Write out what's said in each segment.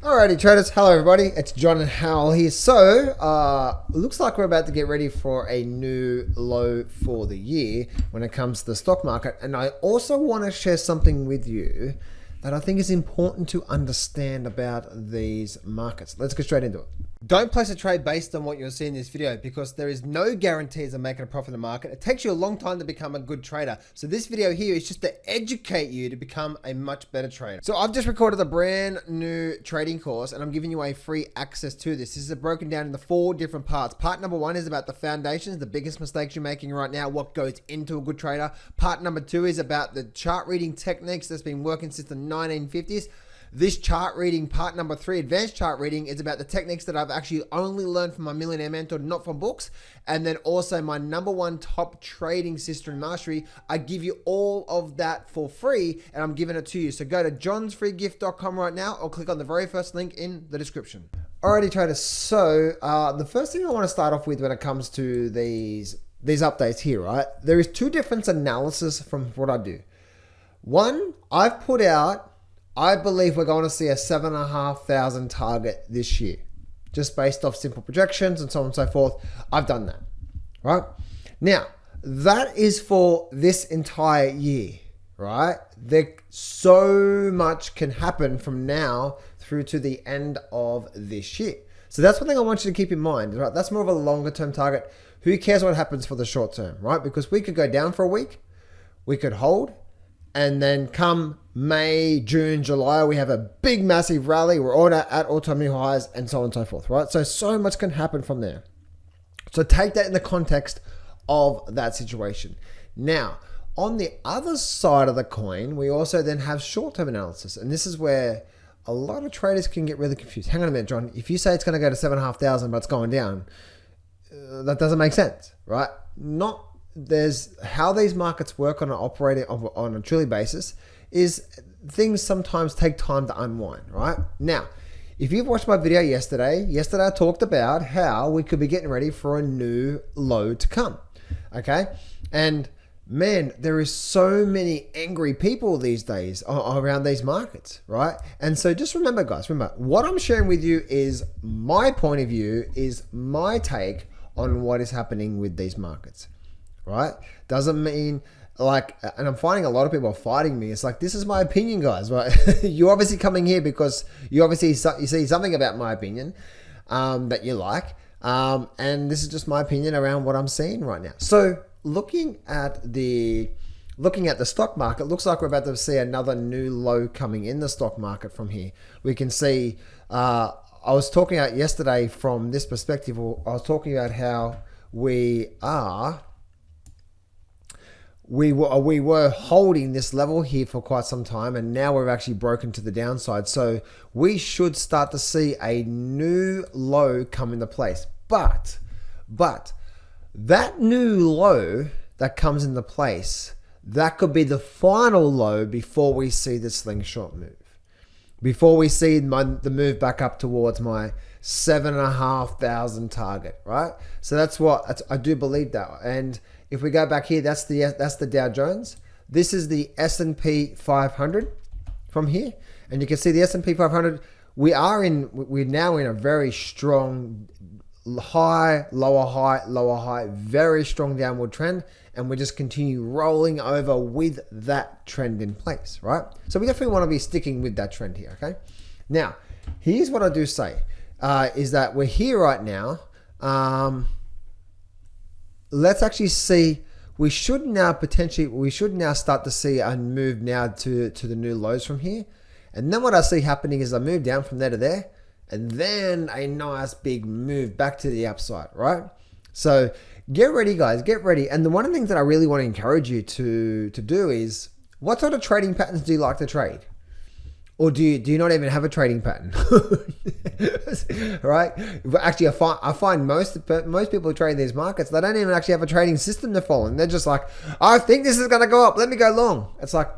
Alrighty traders, hello everybody, it's John and Hal here. So, looks like we're about to get ready for a new low for the year when it comes to the stock market. And I also want to share something with you that I think is important to understand about these markets. Let's get straight into it. Don't place a trade based on what you'll see in this video because there is no guarantees of making a profit in the market. It takes you a long time to become a good trader. So this video here is just to educate you to become a much better trader. So I've just recorded a brand new trading course and I'm giving you a free access to this. This is broken down into 4 different parts. Part number 1 is about the foundations, the biggest mistakes you're making right now, what goes into a good trader. Part number 2 is about the chart reading techniques that's been working since the 1950s. This chart reading, part number 3, advanced chart reading, is about the techniques that I've actually only learned from my millionaire mentor, not from books. And then also my number 1 top trading system in mastery. I give you all of that for free and I'm giving it to you. So go to johnsfreegift.com right now or click on the very first link in the description. Alrighty traders, so the first thing I want to start off with when it comes to these updates here, right? There is 2 different analysis from what I do. One, I've put out, I believe we're going to see a 7,500 target this year, just based off simple projections and so on and so forth. I've done that, right? Now, that is for this entire year, right? So much can happen from now through to the end of this year. So that's one thing I want you to keep in mind, right? That's more of a longer term target. Who cares what happens for the short term, right? Because we could go down for a week, we could hold, and then come May, June, July, we have a big, massive rally. We're all at all-time new highs and so on and so forth, right? So much can happen from there. So take that in the context of that situation. Now, on the other side of the coin, we also then have short-term analysis. And this is where a lot of traders can get really confused. Hang on a minute, John. If you say it's going to go to 7,500, but it's going down, that doesn't make sense, right? There's how these markets work on a truly basis is things sometimes take time to unwind, right? Now, if you've watched my video yesterday I talked about how we could be getting ready for a new low to come, okay? And man, there is so many angry people these days around these markets, right? And so just remember, guys, what I'm sharing with you is my point of view, is my take on what is happening with these markets. Right? Doesn't mean like, and I'm finding a lot of people are fighting me. It's like, this is my opinion, guys, right? You're obviously coming here because you see something about my opinion that you like. And this is just my opinion around what I'm seeing right now. So looking at the stock market, looks like we're about to see another new low coming in the stock market from here. We can see, I was talking about yesterday from this perspective, I was talking about how we were holding this level here for quite some time and now we've actually broken to the downside. So we should start to see a new low come into place. But that new low that comes into place, that could be the final low before we see the slingshot move. Before we see the move back up towards my 7,500 target, right? So I do believe that. And if we go back here, that's the Dow Jones. This is the S&P 500 from here. And you can see the S&P 500, we're now in a very strong high, lower high, lower high, very strong downward trend. And we just continue rolling over with that trend in place, right? So we definitely want to be sticking with that trend here, okay? Now, here's what I do say, is that we're here right now. Let's actually see, we should now start to see a move now to the new lows from here. And then what I see happening is I move down from there to there, and then a nice big move back to the upside, right? So get ready, guys, get ready. And one of the things that I really want to encourage you to do is, what sort of trading patterns do you like to trade? Or do you not even have a trading pattern? Right? Actually, I find most people who trade these markets, they don't even actually have a trading system they're following. They're just like, I think this is going to go up, let me go long. It's like,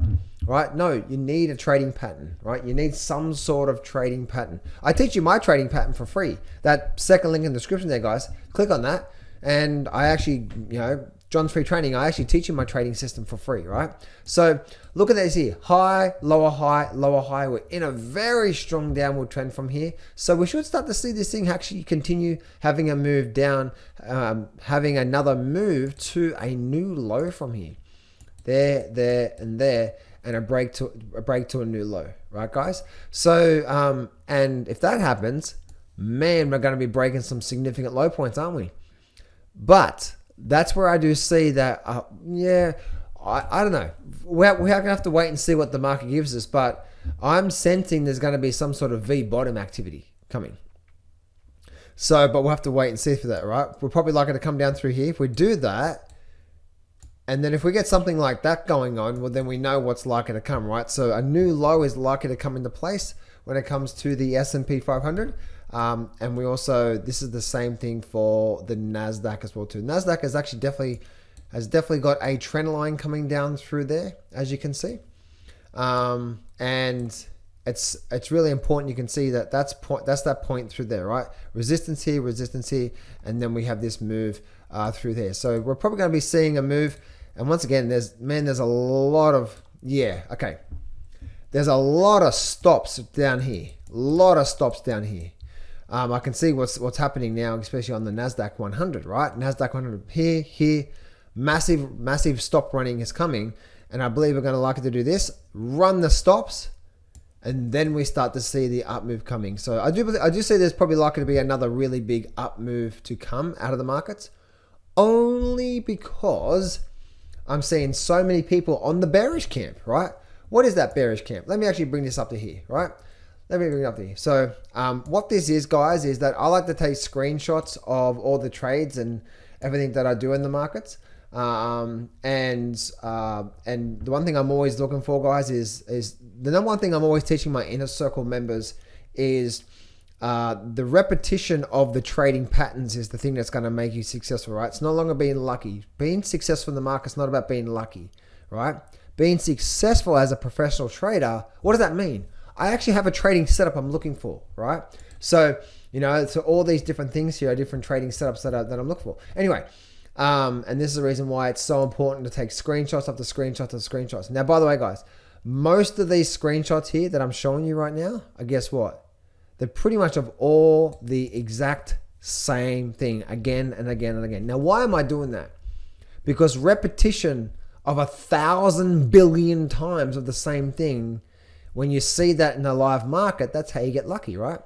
right? No, you need a trading pattern, right? You need some sort of trading pattern. I teach you my trading pattern for free. That second link in the description there, guys. Click on that. And I actually, John's Free Training, I actually teach you my trading system for free, right? So look at this here, high, lower high, lower high. We're in a very strong downward trend from here. So we should start to see this thing actually continue having a move down, having another move to a new low from here. There, and a break to a new low, right, guys? So, and if that happens, man, we're going to be breaking some significant low points, aren't we? But that's where I do see that, yeah, I don't know. We're going to have to wait and see what the market gives us, but I'm sensing there's going to be some sort of V bottom activity coming. So, but we'll have to wait and see for that, right? We're probably likely to come down through here. If we do that, and then if we get something like that going on, well, then we know what's likely to come, right? So a new low is likely to come into place when it comes to the S&P 500. And we also, this is the same thing for the NASDAQ as well too. NASDAQ has actually definitely got a trend line coming down through there, as you can see. And it's really important. You can see that that's that point through there, right? Resistance here, and then we have this move through there. So we're probably going to be seeing a move. And once again, there's a lot of, there's a lot of stops down here. I can see what's happening now, especially on the NASDAQ 100, right? NASDAQ 100 here, massive stop running is coming. And I believe we're going to likely to do this, run the stops, and then we start to see the up move coming. So I do see there's probably likely to be another really big up move to come out of the markets, only because I'm seeing so many people on the bearish camp, right? What is that bearish camp? Let me actually bring this up to here, right? Let me bring it up to here. So what this is, guys, is that I like to take screenshots of all the trades and everything that I do in the markets. And the one thing I'm always looking for, guys, is the number one thing I'm always teaching my inner circle members is the repetition of the trading patterns is the thing that's going to make you successful, right? It's no longer being lucky. Being successful in the market's not about being lucky, right? Being successful as a professional trader, what does that mean? I actually have a trading setup I'm looking for, right? So, so all these different things here are different trading setups that I'm looking for. Anyway, and this is the reason why it's so important to take screenshots after screenshots after screenshots. Now, by the way, guys, most of these screenshots here that I'm showing you right now are, guess what? They're pretty much of all the exact same thing again and again and again. Now, why am I doing that? Because repetition of 1,000 billion times of the same thing, when you see that in a live market, that's how you get lucky, right?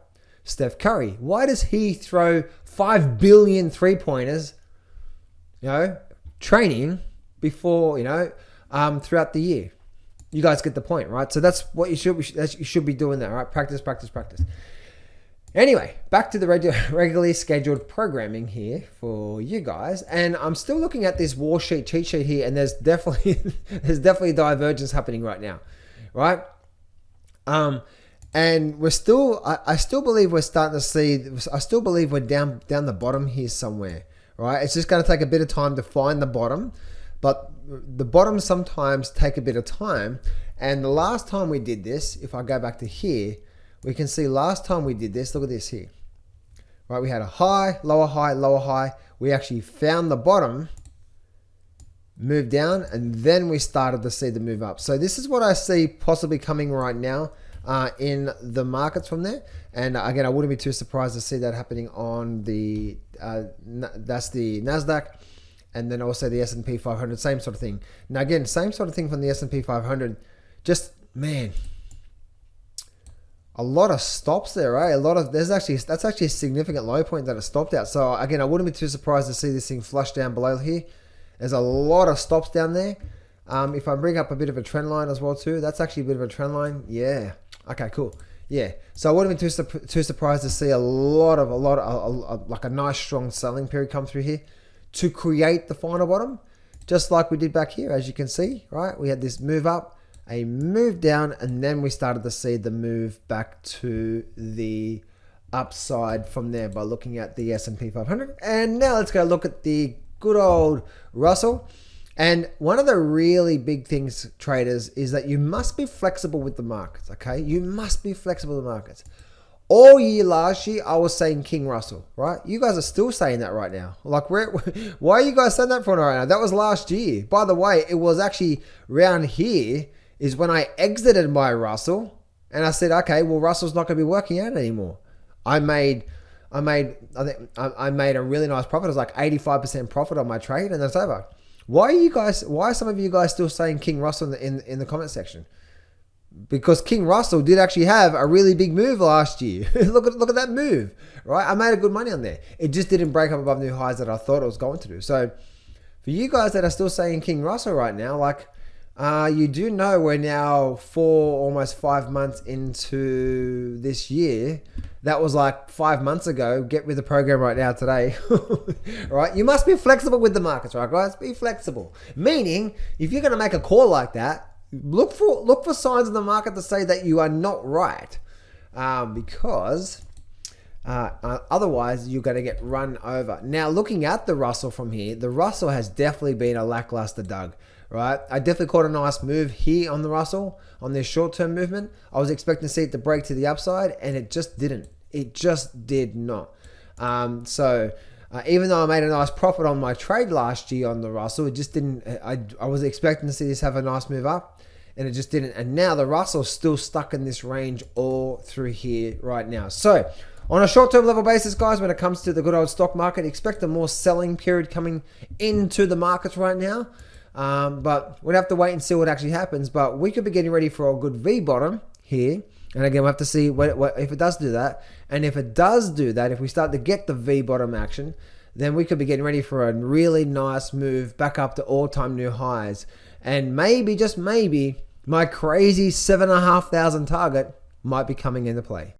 Steph Curry, why does he throw 5 billion three-pointers, training before, throughout the year? You guys get the point, right? So that's what you should be doing that, right? Practice. Anyway, back to the regularly scheduled programming here for you guys. And I'm still looking at this war sheet, cheat sheet here, and there's definitely divergence happening right now, right? And I still believe we're starting to see, I still believe we're down the bottom here somewhere, right? It's just going to take a bit of time to find the bottom, but the bottoms sometimes take a bit of time. And the last time we did this, if I go back to here, we can see last time we did this, look at this here, right? We had a high, lower high, lower high. We actually found the bottom, moved down, and then we started to see the move up. So this is what I see possibly coming right now in the markets from there. And again, I wouldn't be too surprised to see that happening on the, that's the NASDAQ, and then also the S&P 500, same sort of thing. Now again, same sort of thing from the S&P 500, just, man, a lot of stops there, right? That's actually a significant low point that it stopped at. So again, I wouldn't be too surprised to see this thing flush down below here. There's a lot of stops down there. If I bring up a bit of a trend line as well too, that's actually a bit of a trend line. Yeah. Okay, cool. Yeah. So I wouldn't be too surprised to see a lot of like a nice strong selling period come through here to create the final bottom, just like we did back here, as you can see, right? We had this move up, a move down, and then we started to see the move back to the upside from there by looking at the S&P 500. And now let's go look at the good old Russell. And one of the really big things, traders, is that you must be flexible with the markets, okay? You must be flexible with the markets. All year last year, I was saying King Russell, right? You guys are still saying that right now. Like, why are you guys saying that for right now? That was last year. By the way, it was actually around here is when I exited my Russell, and I said, okay, well, Russell's not going to be working out anymore. I made a really nice profit. It was like 85% profit on my trade, and that's over. Why are some of you guys still saying King Russell in the comment section? Because King Russell did actually have a really big move last year. look at that move, right? I made a good money on there. It just didn't break up above new highs that I thought it was going to do. So for you guys that are still saying King Russell right now, like you do know we're now almost 5 months into this year. That was like 5 months ago. Get with the program right now today. Right? You must be flexible with the markets, right, guys? Be flexible. Meaning, if you're going to make a call like that, look for signs in the market to say that you are not right, because otherwise you're going to get run over. Now, looking at the Russell from here, the Russell has definitely been a lackluster dug, right? I definitely caught a nice move here on the Russell on this short-term movement. I was expecting to see it to break to the upside, and it just didn't. It just did not. Even though I made a nice profit on my trade last year on the Russell, it just didn't. I was expecting to see this have a nice move up, and it just didn't. And now the Russell's still stuck in this range all through here right now. So on a short-term level basis, guys, when it comes to the good old stock market, expect a more selling period coming into the markets right now. But we'd have to wait and see what actually happens. But we could be getting ready for a good V bottom here. And again, we'll have to see if it does do that. And if it does do that, if we start to get the V bottom action, then we could be getting ready for a really nice move back up to all-time new highs. And maybe, just maybe, my crazy 7,500 target might be coming into play.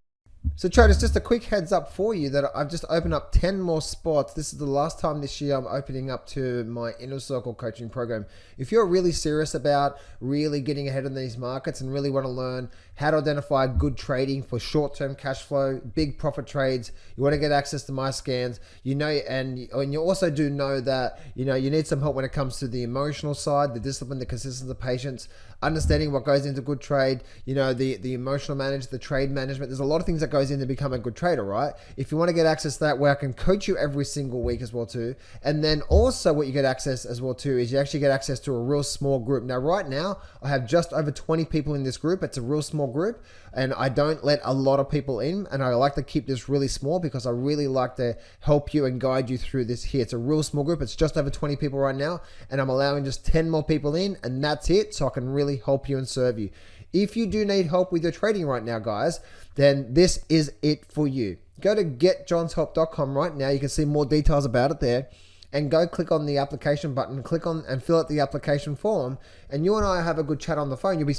So traders, just a quick heads up for you that I've just opened up 10 more spots. This is the last time this year I'm opening up to my Inner Circle coaching program. If you're really serious about really getting ahead in these markets and really want to learn how to identify good trading for short-term cash flow, big profit trades, you want to get access to my scans, and you also do know that you need some help when it comes to the emotional side, the discipline, the consistency, the patience, understanding what goes into good trade, the emotional management, the trade management. There's a lot of things that goes in to become a good trader, right? If you want to get access to that, where I can coach you every single week as well too. And then also what you get access as well too is you actually get access to a real small group. Now right now I have just over 20 people in this group. It's a real small group, and I don't let a lot of people in, and I like to keep this really small because I really like to help you and guide you through this here. It's a real small group. It's just over 20 people right now, and I'm allowing just 10 more people in, and that's it, so I can really help you and serve you. If you do need help with your trading right now, guys, then this is it for you. Go to getjohnshelp.com right now. You can see more details about it there. And go click on the application button, click on and fill out the application form. And you and I have a good chat on the phone. You'll be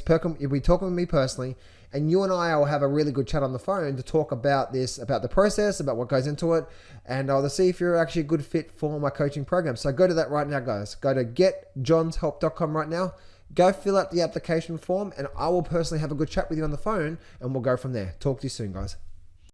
talking with me personally, and you and I will have a really good chat on the phone to talk about this, about the process, about what goes into it, and I'll see if you're actually a good fit for my coaching program. So go to that right now, guys. Go to getjohnshelp.com right now. Go fill out the application form, and I will personally have a good chat with you on the phone, and we'll go from there. Talk to you soon, guys.